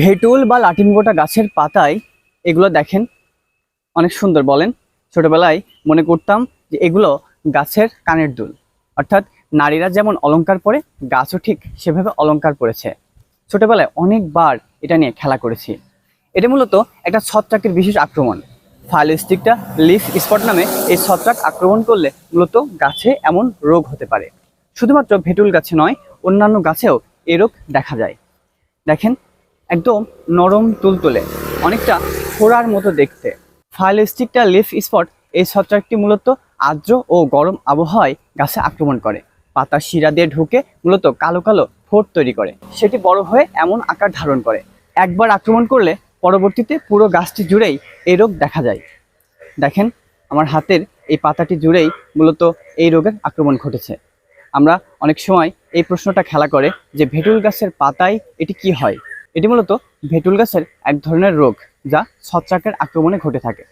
ভেটুল বা লাটিমগোটা গাছের পাতায় এগুলো দেখেন অনেক সুন্দর। বলেন, ছোটবেলায় মনে করতাম যে এগুলো গাছের কানের দুল, অর্থাৎ নারীরা যেমন অলংকার পরে গাছও ঠিক সেভাবে অলংকার পড়েছে। ছোটবেলায় অনেকবার এটা নিয়ে খেলা করেছি। এটা মূলত একটা ছত্রাকের বিশেষ আক্রমণ। ফাইলোস্টিকটা লিফ স্পট নামে এই ছত্রাক আক্রমণ করলে মূলত গাছে এমন রোগ হতে পারে। শুধুমাত্র ভেটুল গাছে নয়, অন্যান্য গাছেও এই রোগ দেখা যায়। দেখেন, একদম নরম তুলতুলে, অনেকটা ফোড়ার মতো দেখতে। ফাইলোস্টিকটা লিফ স্পট এই ছত্রাকটি মূলত আর্দ্র ও গরম আবহাওয়ায় গাছে আক্রমণ করে। পাতার শিরা দিয়ে ঢুকে মূলত কালো কালো ফোঁট তৈরি করে, সেটি বড় হয়ে এমন আকার ধারণ করে। একবার আক্রমণ করলে পরবর্তীতে পুরো গাছটি জুড়েই এই রোগ দেখা যায়। দেখেন, আমার হাতের এই পাতাটি জুড়েই মূলত এই রোগের আক্রমণ ঘটেছে। আমরা অনেক সময় এই প্রশ্নটা খেলা করে যে ভেটুল গাছের পাতায় এটি কি হয়। এটি মূলত ভেটুল গাছের এক ধরনের রোগ, যা ছত্রাকের আক্রমণে ঘটে থাকে।